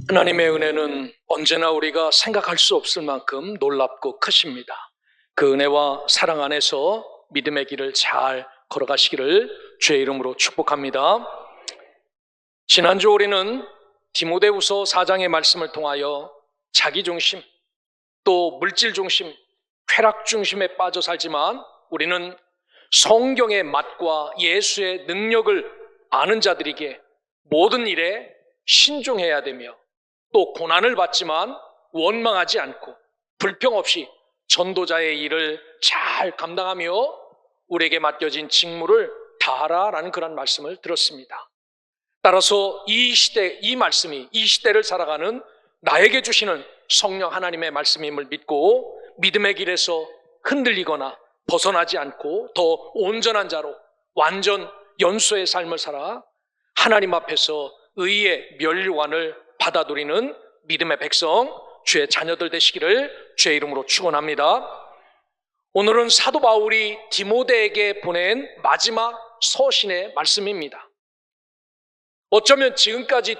하나님의 은혜는 언제나 우리가 생각할 수 없을 만큼 놀랍고 크십니다. 그 은혜와 사랑 안에서 믿음의 길을 잘 걸어가시기를 주의 이름으로 축복합니다. 지난주 우리는 디모데후서 4장의 말씀을 통하여 자기중심, 또 물질중심, 쾌락중심에 빠져 살지만 우리는 성경의 맛과 예수의 능력을 아는 자들에게 모든 일에 신중해야 되며, 또 고난을 받지만 원망하지 않고 불평 없이 전도자의 일을 잘 감당하며 우리에게 맡겨진 직무를 다하라라는 그런 말씀을 들었습니다. 따라서 이 시대, 이 말씀이 이 시대를 살아가는 나에게 주시는 성령 하나님의 말씀임을 믿고 믿음의 길에서 흔들리거나 벗어나지 않고 더 온전한 자로 완전 연소의 삶을 살아 하나님 앞에서 의의 면류관을 받아들이는 믿음의 백성, 주의 자녀들 되시기를 주의 이름으로 축원합니다. 오늘은 사도 바울이 디모데에게 보낸 마지막 서신의 말씀입니다. 어쩌면 지금까지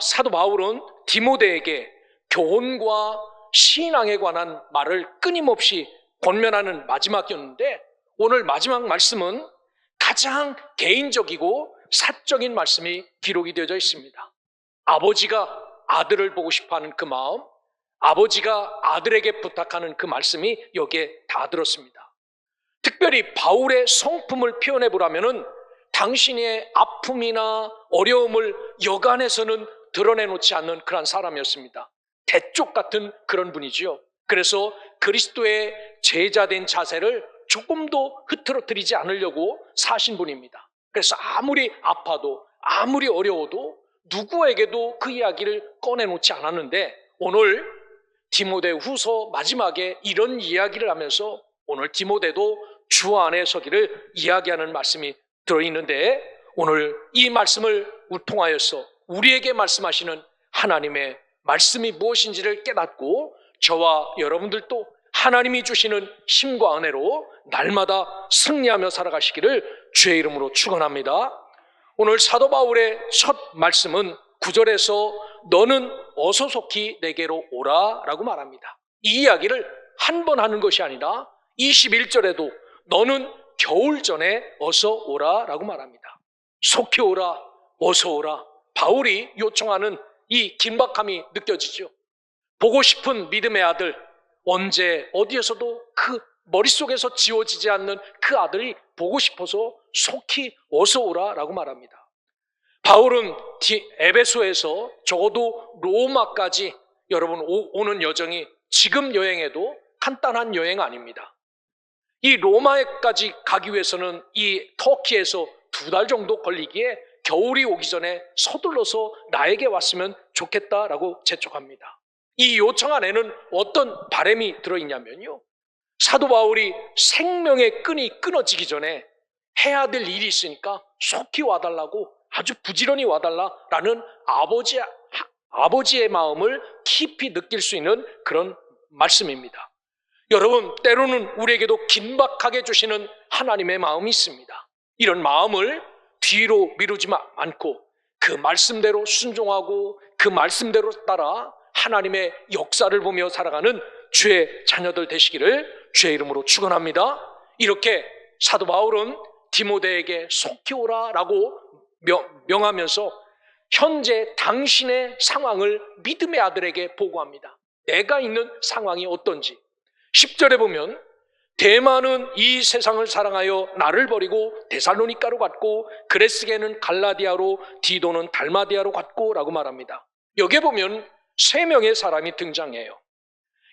사도 바울은 디모데에게 교훈과 신앙에 관한 말을 끊임없이 권면하는 마지막이었는데, 오늘 마지막 말씀은 가장 개인적이고 사적인 말씀이 기록이 되어져 있습니다. 아버지가 아들을 보고 싶어하는 그 마음, 아버지가 아들에게 부탁하는 그 말씀이 여기에 다 들었습니다. 특별히 바울의 성품을 표현해 보라면은 당신의 아픔이나 어려움을 여간해서는 드러내놓지 않는 그런 사람이었습니다. 대쪽 같은 그런 분이지요. 그래서 그리스도의 제자된 자세를 조금도 흐트러뜨리지 않으려고 사신 분입니다. 그래서 아무리 아파도 아무리 어려워도 누구에게도 그 이야기를 꺼내놓지 않았는데, 오늘 디모데후서 마지막에 이런 이야기를 하면서 오늘 디모데도 주 안에 서기를 이야기하는 말씀이 들어있는데, 오늘 이 말씀을 통하여서 우리에게 말씀하시는 하나님의 말씀이 무엇인지를 깨닫고 저와 여러분들도 하나님이 주시는 힘과 은혜로 날마다 승리하며 살아가시기를 주의 이름으로 축원합니다. 오늘 사도 바울의 첫 말씀은 9절에서 너는 어서 속히 내게로 오라 라고 말합니다. 이 이야기를 한 번 하는 것이 아니라 21절에도 너는 겨울 전에 어서 오라 라고 말합니다. 속히 오라, 어서 오라. 바울이 요청하는 이 긴박함이 느껴지죠. 보고 싶은 믿음의 아들, 언제 어디에서도 그 머릿속에서 지워지지 않는 그 아들이 보고 싶어서 속히 어서 오라 라고 말합니다. 바울은 에베소에서 적어도 로마까지 여러분 오는 여정이 지금 여행해도 간단한 여행 아닙니다. 이 로마에까지 가기 위해서는 이 터키에서 2달 정도 걸리기에 겨울이 오기 전에 서둘러서 나에게 왔으면 좋겠다라고 재촉합니다. 이 요청 안에는 어떤 바람이 들어있냐면요, 사도 바울이 생명의 끈이 끊어지기 전에 해야 될 일이 있으니까 속히 와달라고, 아주 부지런히 와달라라는 아버지의 마음을 깊이 느낄 수 있는 그런 말씀입니다. 여러분, 때로는 우리에게도 긴박하게 주시는 하나님의 마음이 있습니다. 이런 마음을 뒤로 미루지 않고 그 말씀대로 순종하고 그 말씀대로 따라 하나님의 역사를 보며 살아가는 주의 자녀들 되시기를 주의 이름으로 축원합니다. 이렇게 사도 바울은 디모데에게 속히 오라라고 명하면서 현재 당신의 상황을 믿음의 아들에게 보고합니다. 내가 있는 상황이 어떤지. 10절에 보면 데마는 이 세상을 사랑하여 나를 버리고 데살로니가로 갔고, 그레스게는 갈라디아로, 디도는 달마디아로 갔고 라고 말합니다. 여기에 보면 3명의 사람이 등장해요.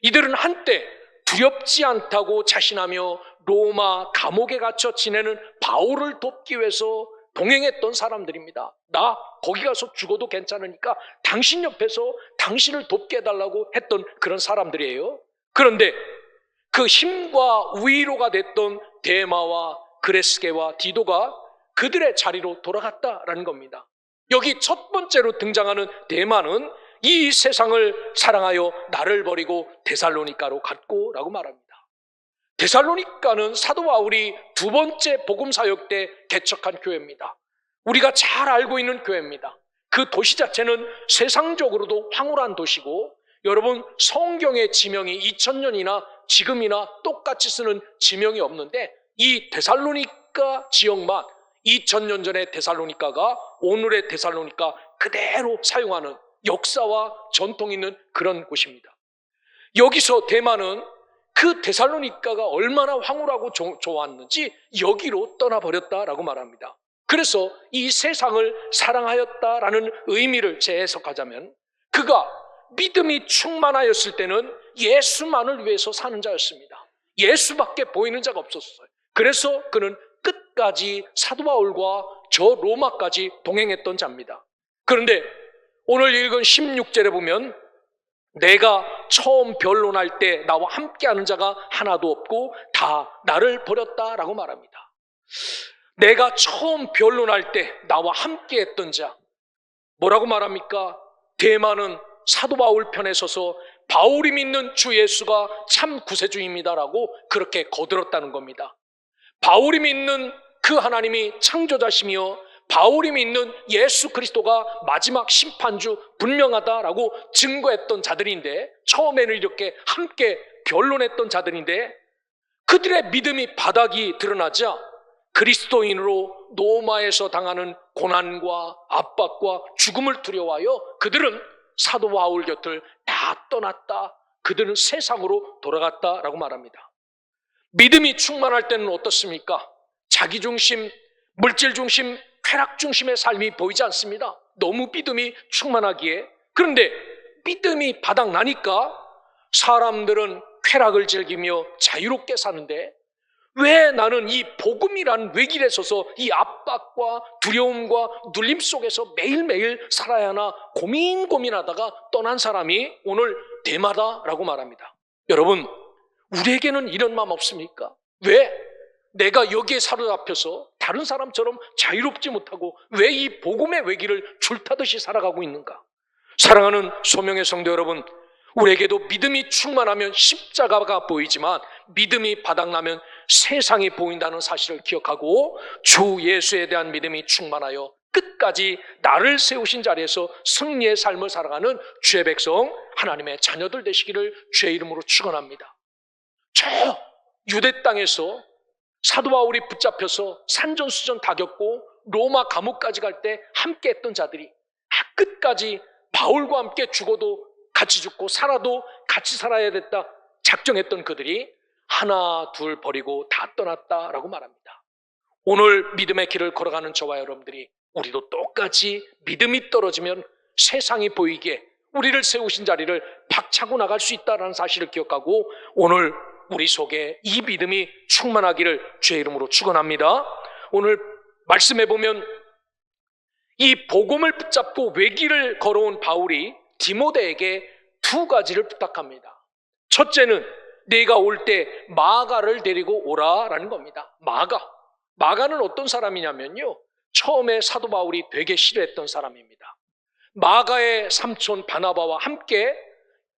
이들은 한때 두렵지 않다고 자신하며 로마 감옥에 갇혀 지내는 바울을 돕기 위해서 동행했던 사람들입니다. 나 거기 가서 죽어도 괜찮으니까 당신 옆에서 당신을 돕게 해달라고 했던 그런 사람들이에요. 그런데 그 힘과 위로가 됐던 데마와 그레스게와 디도가 그들의 자리로 돌아갔다라는 겁니다. 여기 첫 번째로 등장하는 데마는 이 세상을 사랑하여 나를 버리고 데살로니가로 갔고 라고 말합니다. 데살로니가는 사도 바울이 2번째 복음 사역 때 개척한 교회입니다. 우리가 잘 알고 있는 교회입니다. 그 도시 자체는 세상적으로도 황홀한 도시고, 여러분 성경의 지명이 2000년이나 지금이나 똑같이 쓰는 지명이 없는데, 이 데살로니가 지역만 2000년 전의 데살로니가가 오늘의 데살로니가 그대로 사용하는 역사와 전통이 있는 그런 곳입니다. 여기서 대만은 그 데살로니가가 얼마나 황홀하고 좋았는지 여기로 떠나버렸다라고 말합니다. 그래서 이 세상을 사랑하였다라는 의미를 재해석하자면, 그가 믿음이 충만하였을 때는 예수만을 위해서 사는 자였습니다. 예수밖에 보이는 자가 없었어요. 그래서 그는 끝까지 사도 바울과 저 로마까지 동행했던 자입니다. 그런데 오늘 읽은 16절에 보면, 내가 처음 변론할 때 나와 함께하는 자가 하나도 없고 다 나를 버렸다라고 말합니다. 내가 처음 변론할 때 나와 함께했던 자, 뭐라고 말합니까? 대만은 사도 바울 편에 서서 바울이 믿는 주 예수가 참 구세주입니다라고 그렇게 거들었다는 겁니다. 바울이 믿는 그 하나님이 창조자시며 바울이 믿는 예수 그리스도가 마지막 심판주 분명하다라고 증거했던 자들인데, 처음에는 이렇게 함께 변론했던 자들인데, 그들의 믿음이 바닥이 드러나자 그리스도인으로 로마에서 당하는 고난과 압박과 죽음을 두려워하여 그들은 사도 바울 곁을 다 떠났다. 그들은 세상으로 돌아갔다라고 말합니다. 믿음이 충만할 때는 어떻습니까? 자기중심, 물질중심, 쾌락중심의 삶이 보이지 않습니다. 너무 믿음이 충만하기에. 그런데 믿음이 바닥나니까 사람들은 쾌락을 즐기며 자유롭게 사는데, 왜 나는 이 복음이란 외길에 서서 이 압박과 두려움과 눌림 속에서 매일매일 살아야 하나 고민하다가 떠난 사람이 오늘 대마다라고 말합니다. 여러분, 우리에게는 이런 마음 없습니까? 왜 내가 여기에 사로잡혀서 다른 사람처럼 자유롭지 못하고 왜 이 복음의 외길을 줄타듯이 살아가고 있는가? 사랑하는 소명의 성도 여러분, 우리에게도 믿음이 충만하면 십자가가 보이지만 믿음이 바닥나면 세상이 보인다는 사실을 기억하고 주 예수에 대한 믿음이 충만하여 끝까지 나를 세우신 자리에서 승리의 삶을 살아가는 주의 백성, 하나님의 자녀들 되시기를 주의 이름으로 축원합니다. 저 유대 땅에서 사도 바울이 붙잡혀서 산전수전 다 겪고 로마 감옥까지 갈 때 함께 했던 자들이 끝까지 바울과 함께 죽어도 같이 죽고 살아도 같이 살아야 됐다 작정했던 그들이 하나 둘 버리고 다 떠났다라고 말합니다. 오늘 믿음의 길을 걸어가는 저와 여러분들이 우리도 똑같이 믿음이 떨어지면 세상이 보이기에 우리를 세우신 자리를 박차고 나갈 수 있다는 사실을 기억하고 오늘 우리 속에 이 믿음이 충만하기를 주의 이름으로 축원합니다. 오늘 말씀해 보면 이 복음을 붙잡고 외길을 걸어온 바울이 디모데에게 두 가지를 부탁합니다. 첫째는 네가 올 때 마가를 데리고 오라라는 겁니다. 마가는 어떤 사람이냐면요, 처음에 사도 바울이 되게 싫어했던 사람입니다. 마가의 삼촌 바나바와 함께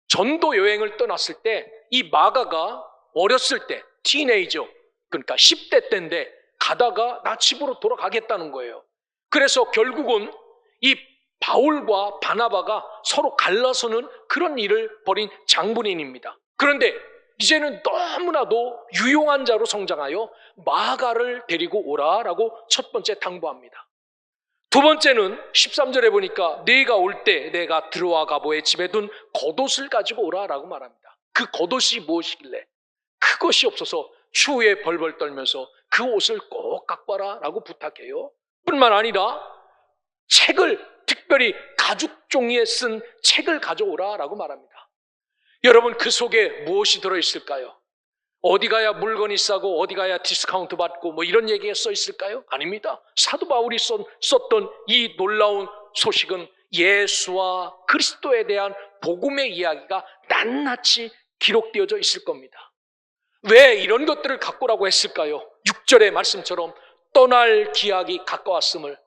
전도 여행을 떠났을 때 이 마가가 어렸을 때 티네이저, 그러니까 10대 때인데 가다가 나 집으로 돌아가겠다는 거예요. 그래서 결국은 이 바울과 바나바가 서로 갈라서는 그런 일을 벌인 장본인입니다. 그런데 이제는 너무나도 유용한 자로 성장하여 마가를 데리고 오라라고 첫 번째 당부합니다. 두 번째는 13절에 보니까 네가 올 때 내가 드로아 가보의 집에 둔 겉옷을 가지고 오라라고 말합니다. 그 겉옷이 무엇이길래 그것이 없어서 추위에 벌벌 떨면서 그 옷을 꼭 갖고 와라라고 부탁해요. 뿐만 아니라 책을, 특별히 가죽 종이에 쓴 책을 가져오라라고 말합니다. 여러분, 그 속에 무엇이 들어있을까요? 어디 가야 물건이 싸고 어디 가야 디스카운트 받고 뭐 이런 얘기가 써 있을까요? 아닙니다. 사도 바울이 썼던 이 놀라운 소식은 예수와 그리스도에 대한 복음의 이야기가 낱낱이 기록되어져 있을 겁니다. 왜 이런 것들을 갖고 오라고 했을까요? 6절의 말씀처럼 떠날 기약이 가까웠음을,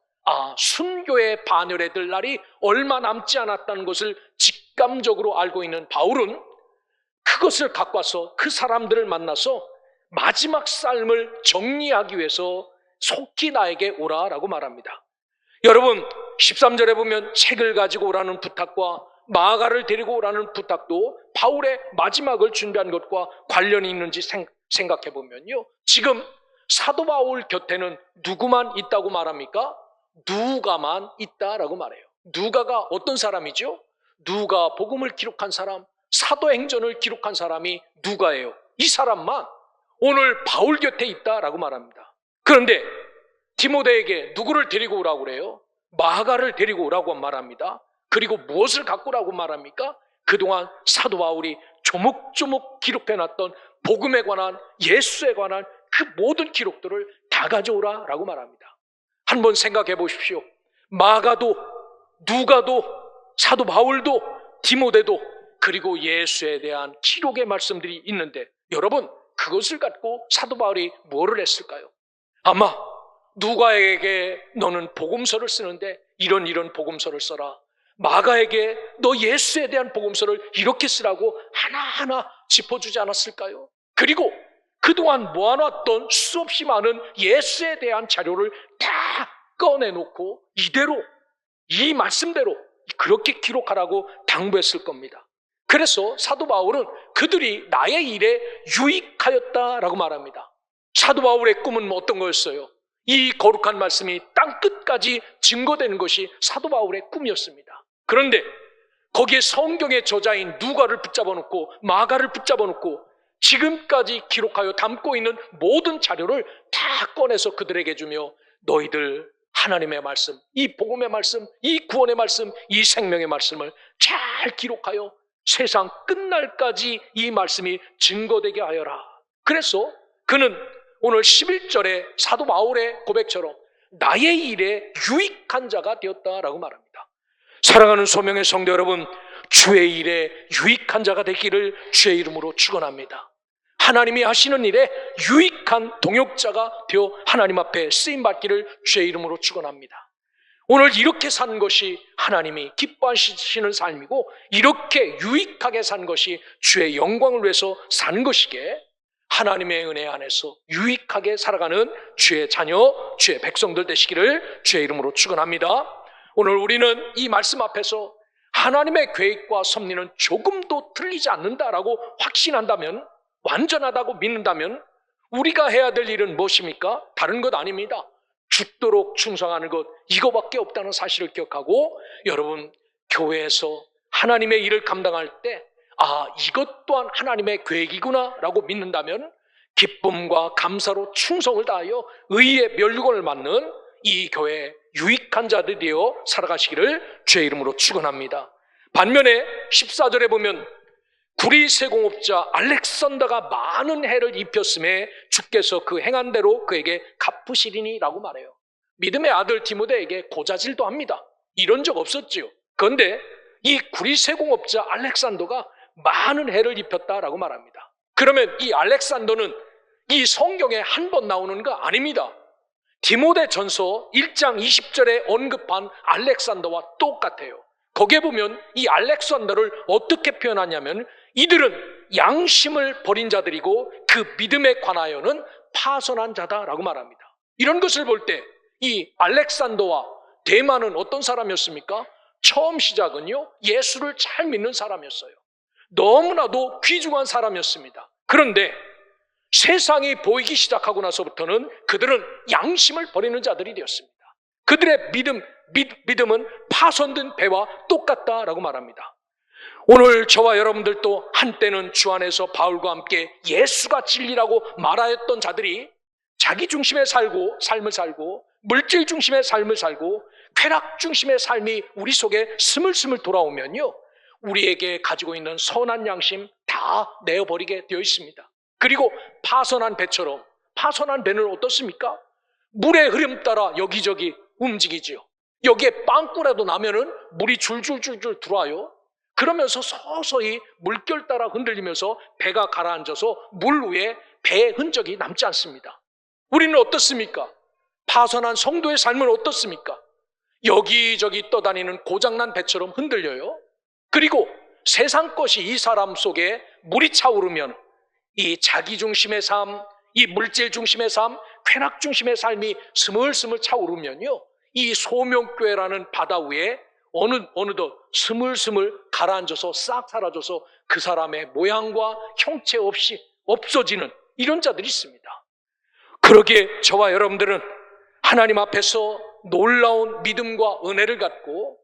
순교의 반열에 들 날이 얼마 남지 않았다는 것을 직감적으로 알고 있는 바울은 그것을 갖고 와서 그 사람들을 만나서 마지막 삶을 정리하기 위해서 속히 나에게 오라라고 말합니다. 여러분, 13절에 보면 책을 가지고 오라는 부탁과 마가를 데리고 오라는 부탁도 바울의 마지막을 준비한 것과 관련이 있는지 생각해 보면요, 지금 사도 바울 곁에는 누구만 있다고 말합니까? 누가만 있다라고 말해요. 누가가 어떤 사람이죠? 누가 복음을 기록한 사람, 사도행전을 기록한 사람이 누가예요. 이 사람만 오늘 바울 곁에 있다라고 말합니다. 그런데 디모데에게 누구를 데리고 오라고 그래요? 마가를 데리고 오라고 말합니다. 그리고 무엇을 갖고 오라고 말합니까? 그동안 사도 바울이 조목조목 기록해놨던 복음에 관한, 예수에 관한 그 모든 기록들을 다 가져오라라고 말합니다. 한번 생각해 보십시오. 마가도, 누가도, 사도 바울도, 디모데도, 그리고 예수에 대한 기록의 말씀들이 있는데, 여러분, 그것을 갖고 사도 바울이 뭐를 했을까요? 아마 누가에게 너는 복음서를 쓰는데 이런 복음서를 써라, 마가에게 너 예수에 대한 복음서를 이렇게 쓰라고 하나하나 짚어주지 않았을까요? 그리고 그동안 모아놨던 수없이 많은 예수에 대한 자료를 다 꺼내놓고 이대로, 이 말씀대로 그렇게 기록하라고 당부했을 겁니다. 그래서 사도 바울은 그들이 나의 일에 유익하였다라고 말합니다. 사도 바울의 꿈은 어떤 거였어요? 이 거룩한 말씀이 땅끝까지 증거되는 것이 사도 바울의 꿈이었습니다. 그런데 거기에 성경의 저자인 누가를 붙잡아 놓고 마가를 붙잡아 놓고 지금까지 기록하여 담고 있는 모든 자료를 다 꺼내서 그들에게 주며, 너희들 하나님의 말씀, 이 복음의 말씀, 이 구원의 말씀, 이 생명의 말씀을 잘 기록하여 세상 끝날까지 이 말씀이 증거되게 하여라. 그래서 그는 오늘 11절에 사도 바울의 고백처럼 나의 일에 유익한 자가 되었다라고 말합니다. 사랑하는 소명의 성도 여러분, 주의 일에 유익한 자가 되기를 주의 이름으로 축원합니다. 하나님이 하시는 일에 유익한 동역자가 되어 하나님 앞에 쓰임받기를 주의 이름으로 축원합니다. 오늘 이렇게 사는 것이 하나님이 기뻐하시는 삶이고, 이렇게 유익하게 사는 것이 주의 영광을 위해서 사는 것이기에 하나님의 은혜 안에서 유익하게 살아가는 주의 자녀, 주의 백성들 되시기를 주의 이름으로 축원합니다. 오늘 우리는 이 말씀 앞에서 하나님의 계획과 섭리는 조금도 틀리지 않는다라고 확신한다면, 완전하다고 믿는다면 우리가 해야 될 일은 무엇입니까? 다른 것 아닙니다. 죽도록 충성하는 것, 이거밖에 없다는 사실을 기억하고, 여러분 교회에서 하나님의 일을 감당할 때 이것 또한 하나님의 계획이구나 라고 믿는다면 기쁨과 감사로 충성을 다하여 의의 멸류관을 맞는 이 교회에 유익한 자들이여 살아가시기를 주의 이름으로 축원합니다. 반면에 14절에 보면 구리세공업자 알렉산더가 많은 해를 입혔음에 주께서 그 행한 대로 그에게 갚으시리니라고 말해요. 믿음의 아들 디모데에게 고자질도 합니다. 이런 적 없었지요. 그런데 이 구리세공업자 알렉산더가 많은 해를 입혔다라고 말합니다. 그러면 이 알렉산더는 이 성경에 한 번 나오는 거 아닙니다. 디모데전서 1장 20절에 언급한 알렉산더와 똑같아요. 거기에 보면 이 알렉산더를 어떻게 표현하냐면, 이들은 양심을 버린 자들이고 그 믿음에 관하여는 파선한 자다라고 말합니다. 이런 것을 볼 때 이 알렉산더와 데마는 어떤 사람이었습니까? 처음 시작은요, 예수를 잘 믿는 사람이었어요. 너무나도 귀중한 사람이었습니다. 그런데 세상이 보이기 시작하고 나서부터는 그들은 양심을 버리는 자들이 되었습니다. 그들의 믿음은 파손된 배와 똑같다라고 말합니다. 오늘 저와 여러분들도 한때는 주 안에서 바울과 함께 예수가 진리라고 말하였던 자들이 자기 중심의 삶을 살고 물질 중심의 삶을 살고 쾌락 중심의 삶이 우리 속에 스물스물 돌아오면요, 우리에게 가지고 있는 선한 양심 다 내어버리게 되어 있습니다. 그리고 파선한 배처럼, 파선한 배는 어떻습니까? 물의 흐름 따라 여기저기 움직이지요. 여기에 빵꾸라도 나면은 물이 줄줄줄줄 들어와요. 그러면서 서서히 물결 따라 흔들리면서 배가 가라앉아서 물 위에 배의 흔적이 남지 않습니다. 우리는 어떻습니까? 파선한 성도의 삶은 어떻습니까? 여기저기 떠다니는 고장난 배처럼 흔들려요. 그리고 세상 것이 이 사람 속에 물이 차오르면 이 자기 중심의 삶, 이 물질 중심의 삶, 쾌락 중심의 삶이 스물스물 차오르면요, 이 소명교회라는 바다 위에 어느덧 스물스물 가라앉아서 싹 사라져서 그 사람의 모양과 형체 없이 없어지는 이런 자들이 있습니다. 그러기에 저와 여러분들은 하나님 앞에서 놀라운 믿음과 은혜를 갖고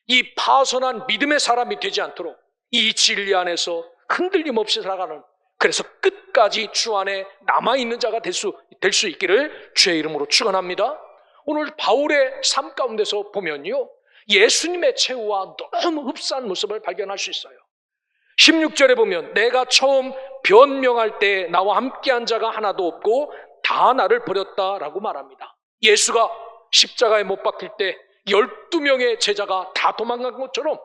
이 파손한 믿음의 사람이 되지 않도록 이 진리 안에서 흔들림 없이 살아가는, 그래서 끝까지 주 안에 남아있는 자가 될 수 있기를 주의 이름으로 축원합니다. 오늘 바울의 삶 가운데서 보면요, 예수님의 최후와 너무 흡사한 모습을 발견할 수 있어요. 16절에 보면 내가 처음 변명할 때 나와 함께한 자가 하나도 없고 다 나를 버렸다라고 말합니다. 예수가 십자가에 못 박힐 때 12명의 제자가 다 도망간 것처럼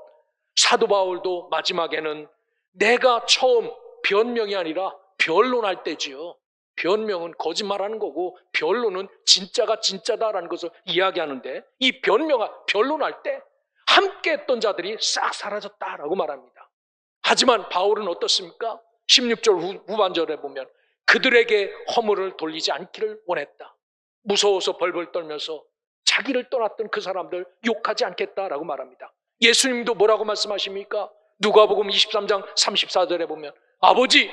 사도 바울도 마지막에는 내가 처음 변명이 아니라 변론할 때지요. 변명은 거짓말하는 거고 변론은 진짜가 진짜다라는 것을 이야기하는데, 이 변론할 때 함께 했던 자들이 싹 사라졌다라고 말합니다. 하지만 바울은 어떻습니까? 16절 후반절에 보면 그들에게 허물을 돌리지 않기를 원했다. 무서워서 벌벌 떨면서 자기를 떠났던 그 사람들 욕하지 않겠다라고 말합니다. 예수님도 뭐라고 말씀하십니까? 누가복음 23장 34절에 보면 아버지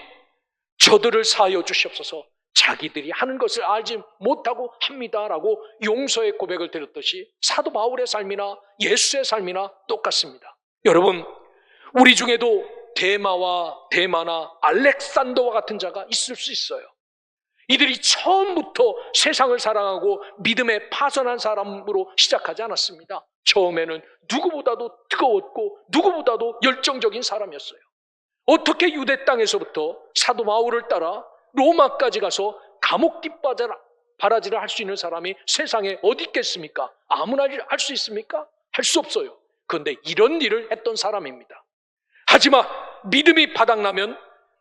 저들을 사하여 주시옵소서 자기들이 하는 것을 알지 못하고 합니다라고 용서의 고백을 드렸듯이 사도 바울의 삶이나 예수의 삶이나 똑같습니다. 여러분, 우리 중에도 데마나 알렉산더와 같은 자가 있을 수 있어요. 이들이 처음부터 세상을 사랑하고 믿음에 파선한 사람으로 시작하지 않았습니다. 처음에는 누구보다도 뜨거웠고 누구보다도 열정적인 사람이었어요. 어떻게 유대 땅에서부터 사도 바울을 따라 로마까지 가서 감옥 뒷바라지를 할 수 있는 사람이 세상에 어디 있겠습니까? 아무나 할 수 있습니까? 할 수 없어요. 그런데 이런 일을 했던 사람입니다. 하지만 믿음이 바닥나면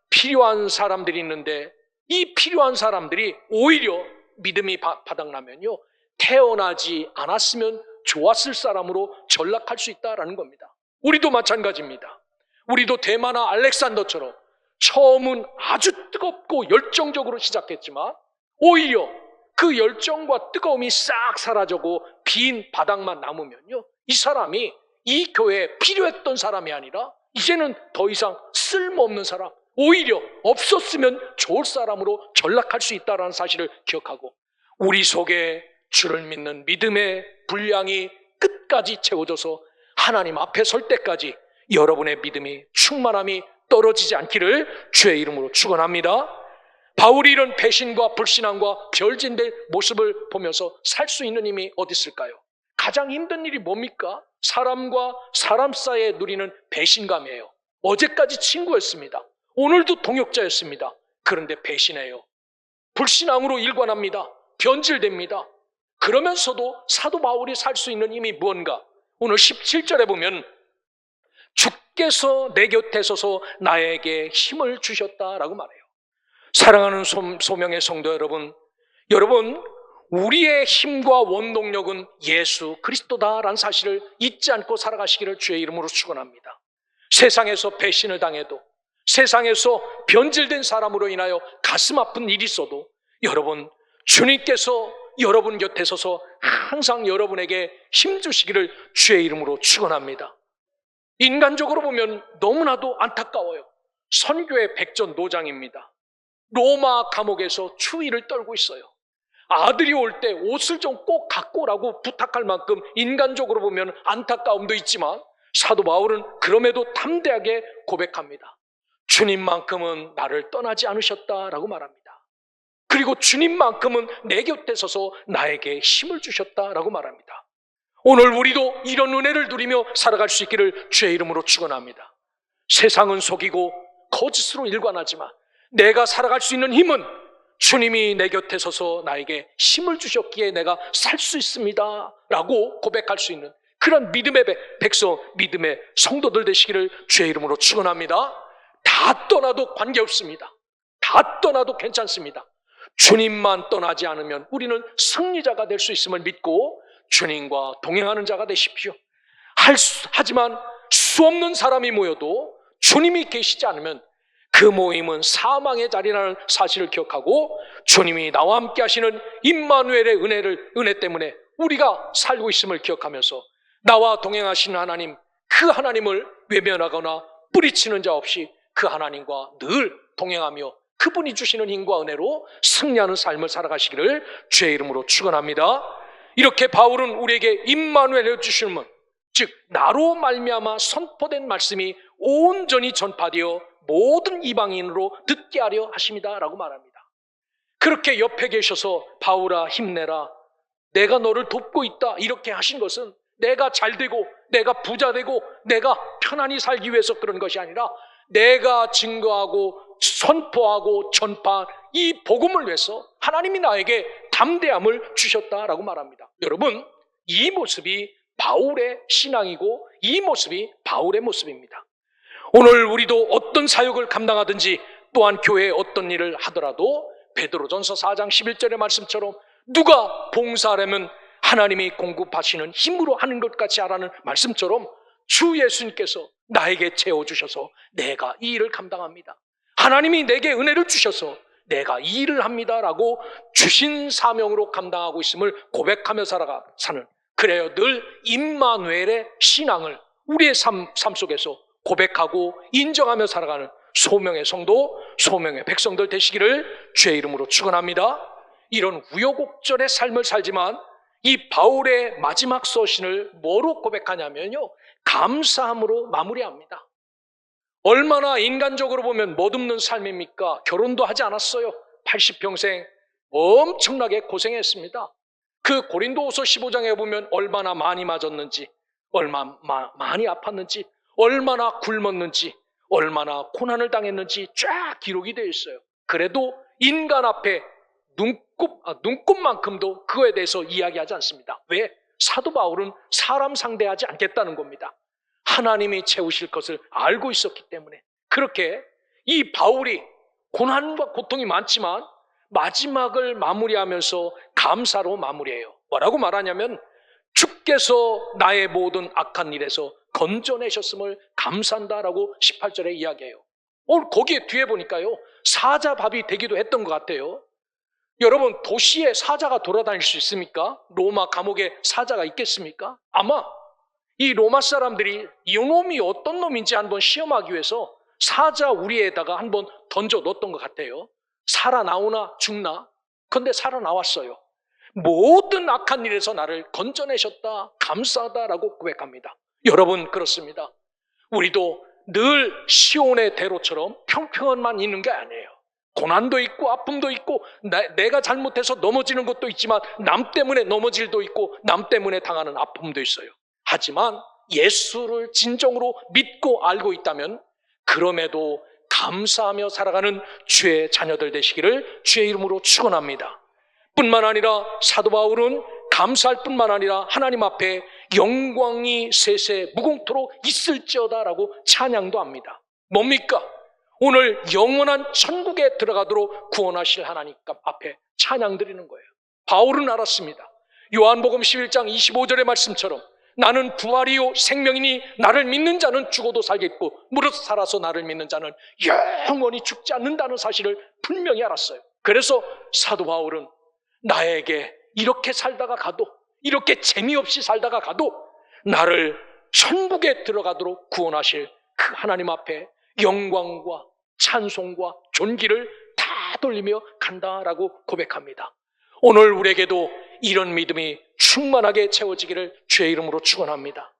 필요한 사람들이 있는데, 이 필요한 사람들이 오히려 믿음이 바닥나면요, 태어나지 않았으면 좋았을 사람으로 전락할 수 있다는 겁니다. 우리도 마찬가지입니다. 우리도 데마나 알렉산더처럼 처음은 아주 뜨겁고 열정적으로 시작했지만 오히려 그 열정과 뜨거움이 싹 사라지고 빈 바닥만 남으면요, 이 사람이 이 교회에 필요했던 사람이 아니라 이제는 더 이상 쓸모없는 사람, 오히려 없었으면 좋을 사람으로 전락할 수 있다는 사실을 기억하고, 우리 속에 주를 믿는 믿음의 분량이 끝까지 채워져서 하나님 앞에 설 때까지 여러분의 믿음이 충만함이 떨어지지 않기를 주의 이름으로 축원합니다. 바울이 이런 배신과 불신앙과 별진된 모습을 보면서 살 수 있는 힘이 어디 있을까요? 가장 힘든 일이 뭡니까? 사람과 사람 사이에 누리는 배신감이에요. 어제까지 친구였습니다. 오늘도 동역자였습니다. 그런데 배신해요. 불신앙으로 일관합니다. 변질됩니다. 그러면서도 사도 바울이 살 수 있는 힘이 무언가? 오늘 17절에 보면 주께서 내 곁에 서서 나에게 힘을 주셨다라고 말해요. 사랑하는 소명의 성도 여러분, 우리의 힘과 원동력은 예수 그리스도다라는 사실을 잊지 않고 살아가시기를 주의 이름으로 축원합니다. 세상에서 배신을 당해도, 세상에서 변질된 사람으로 인하여 가슴 아픈 일이 있어도 여러분, 주님께서 여러분 곁에 서서 항상 여러분에게 힘 주시기를 주의 이름으로 축원합니다. 인간적으로 보면 너무나도 안타까워요. 선교의 백전노장입니다. 로마 감옥에서 추위를 떨고 있어요. 아들이 올 때 옷을 좀 꼭 갖고 오라고 부탁할 만큼 인간적으로 보면 안타까움도 있지만 사도 바울은 그럼에도 담대하게 고백합니다. 주님만큼은 나를 떠나지 않으셨다라고 말합니다. 그리고 주님만큼은 내 곁에 서서 나에게 힘을 주셨다라고 말합니다. 오늘 우리도 이런 은혜를 누리며 살아갈 수 있기를 주의 이름으로 축원합니다. 세상은 속이고 거짓으로 일관하지만 내가 살아갈 수 있는 힘은 주님이 내 곁에 서서 나에게 힘을 주셨기에 내가 살 수 있습니다 라고 고백할 수 있는 그런 믿음의 백성, 믿음의 성도들 되시기를 주의 이름으로 축원합니다. 다 떠나도 관계없습니다. 다 떠나도 괜찮습니다. 주님만 떠나지 않으면 우리는 승리자가 될 수 있음을 믿고 주님과 동행하는 자가 되십시오. 하지만 수 없는 사람이 모여도 주님이 계시지 않으면 그 모임은 사망의 자리라는 사실을 기억하고 주님이 나와 함께 하시는 임마누엘의 은혜 때문에 우리가 살고 있음을 기억하면서 나와 동행하시는 하나님, 그 하나님을 외면하거나 뿌리치는 자 없이 그 하나님과 늘 동행하며 그분이 주시는 힘과 은혜로 승리하는 삶을 살아가시기를 주의 이름으로 축원합니다. 이렇게 바울은 우리에게 임마누엘 해주시는 분, 즉 나로 말미암아 선포된 말씀이 온전히 전파되어 모든 이방인으로 듣게 하려 하십니다 라고 말합니다. 그렇게 옆에 계셔서 바울아 힘내라, 내가 너를 돕고 있다 이렇게 하신 것은 내가 잘되고 내가 부자되고 내가 편안히 살기 위해서 그런 것이 아니라 내가 증거하고 선포하고 전파한 이 복음을 위해서 하나님이 나에게 담대함을 주셨다라고 말합니다. 여러분, 이 모습이 바울의 신앙이고 이 모습이 바울의 모습입니다. 오늘 우리도 어떤 사역을 감당하든지 또한 교회에 어떤 일을 하더라도 베드로전서 4장 11절의 말씀처럼 누가 봉사하려면 하나님이 공급하시는 힘으로 하는 것 같이 하라는 말씀처럼 주 예수님께서 나에게 채워주셔서 내가 이 일을 감당합니다. 하나님이 내게 은혜를 주셔서 내가 이 일을 합니다라고 주신 사명으로 감당하고 있음을 고백하며 사는, 그래요, 늘 임마누엘의 신앙을 우리의 삶 속에서 고백하고 인정하며 살아가는 소명의 성도, 소명의 백성들 되시기를 주의 이름으로 축원합니다. 이런 우여곡절의 삶을 살지만 이 바울의 마지막 서신을 뭐로 고백하냐면요, 감사함으로 마무리합니다. 얼마나 인간적으로 보면 멋없는 삶입니까? 결혼도 하지 않았어요. 80평생 엄청나게 고생했습니다. 그 고린도후서 15장에 보면 얼마나 많이 맞았는지, 얼마나 많이 아팠는지, 얼마나 굶었는지, 얼마나 고난을 당했는지 쫙 기록이 되어 있어요. 그래도 인간 앞에 눈곱만큼도 그거에 대해서 이야기하지 않습니다. 왜? 사도 바울은 사람 상대하지 않겠다는 겁니다. 하나님이 채우실 것을 알고 있었기 때문에. 그렇게 이 바울이 고난과 고통이 많지만 마지막을 마무리하면서 감사로 마무리해요. 뭐라고 말하냐면 주께서 나의 모든 악한 일에서 건져내셨음을 감사한다라고 18절에 이야기해요. 오늘 거기에 뒤에 보니까요, 사자밥이 되기도 했던 것 같아요. 여러분, 도시에 사자가 돌아다닐 수 있습니까? 로마 감옥에 사자가 있겠습니까? 아마 이 로마 사람들이 이 놈이 어떤 놈인지 한번 시험하기 위해서 사자 우리에다가 한번 던져 넣었던 것 같아요. 살아나오나 죽나? 근데 살아나왔어요. 모든 악한 일에서 나를 건져내셨다, 감사하다라고 고백합니다. 여러분, 그렇습니다. 우리도 늘 시온의 대로처럼 평평한만 있는 게 아니에요. 고난도 있고 아픔도 있고 내가 잘못해서 넘어지는 것도 있지만 남 때문에 넘어질 도 있고 남 때문에 당하는 아픔도 있어요. 하지만 예수를 진정으로 믿고 알고 있다면 그럼에도 감사하며 살아가는 주의 자녀들 되시기를 주의 이름으로 축원합니다. 뿐만 아니라 사도 바울은 감사할 뿐만 아니라 하나님 앞에 영광이 세세 무궁토록 있을지어다라고 찬양도 합니다. 뭡니까? 오늘 영원한 천국에 들어가도록 구원하실 하나님 앞에 찬양 드리는 거예요. 바울은 알았습니다. 요한복음 11장 25절의 말씀처럼 나는 부활이요 생명이니 나를 믿는 자는 죽어도 살겠고 무릇 살아서 나를 믿는 자는 영원히 죽지 않는다는 사실을 분명히 알았어요. 그래서 사도 바울은 나에게 이렇게 살다가 가도, 이렇게 재미없이 살다가 가도 나를 천국에 들어가도록 구원하실 그 하나님 앞에 영광과 찬송과 존귀를 다 돌리며 간다라고 고백합니다. 오늘 우리에게도 이런 믿음이 충만하게 채워지기를 주의 이름으로 축원합니다.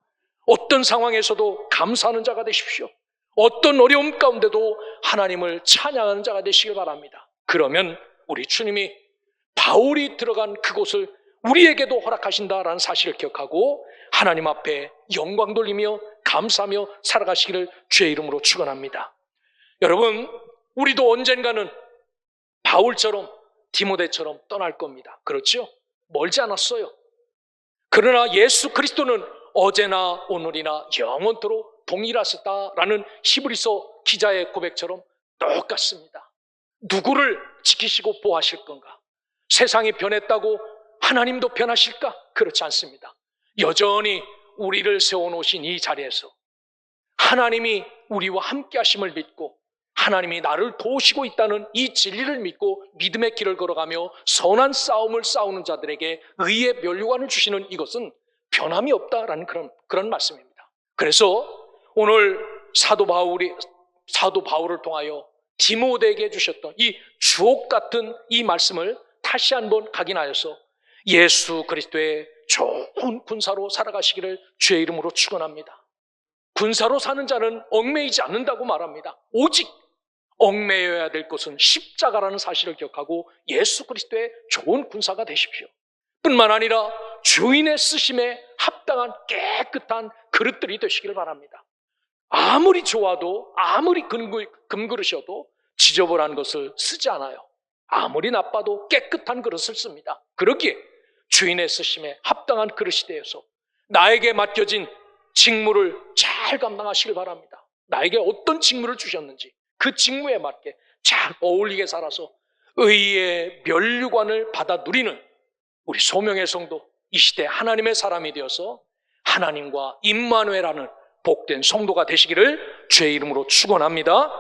어떤 상황에서도 감사하는 자가 되십시오. 어떤 어려움 가운데도 하나님을 찬양하는 자가 되시길 바랍니다. 그러면 우리 주님이 바울이 들어간 그곳을 우리에게도 허락하신다라는 사실을 기억하고 하나님 앞에 영광 돌리며 감사하며 살아가시기를 주의 이름으로 축원합니다. 여러분, 우리도 언젠가는 바울처럼 디모데처럼 떠날 겁니다. 그렇죠? 멀지 않았어요. 그러나 예수 그리스도는 어제나 오늘이나 영원토록 동일하셨다라는 히브리서 기자의 고백처럼 똑같습니다. 누구를 지키시고 보호하실 건가? 세상이 변했다고 하나님도 변하실까? 그렇지 않습니다. 여전히 우리를 세워놓으신 이 자리에서 하나님이 우리와 함께 하심을 믿고 하나님이 나를 도우시고 있다는 이 진리를 믿고 믿음의 길을 걸어가며 선한 싸움을 싸우는 자들에게 의의 면류관을 주시는 이것은 변함이 없다라는 그런 말씀입니다. 그래서 오늘 사도 바울을 통하여 디모데에게 주셨던 이 주옥 같은 이 말씀을 다시 한번 각인하여서 예수 그리스도의 좋은 군사로 살아가시기를 주의 이름으로 축원합니다. 군사로 사는 자는 얽매이지 않는다고 말합니다. 오직 얽매여야 될 것은 십자가라는 사실을 기억하고 예수 그리스도의 좋은 군사가 되십시오. 뿐만 아니라 주인의 쓰심에 합당한 깨끗한 그릇들이 되시기를 바랍니다. 아무리 좋아도 아무리 금그릇이어도 지저분한 것을 쓰지 않아요. 아무리 나빠도 깨끗한 그릇을 씁니다. 그러기에 주인의 쓰심에 합당한 그릇이 되어서 나에게 맡겨진 직무를 잘 감당하시길 바랍니다. 나에게 어떤 직무를 주셨는지 그 직무에 맞게 잘 어울리게 살아서 의의 면류관을 받아 누리는 우리 소명의 성도, 이 시대 하나님의 사람이 되어서 하나님과 임마누엘하는 복된 성도가 되시기를 주의 이름으로 축원합니다.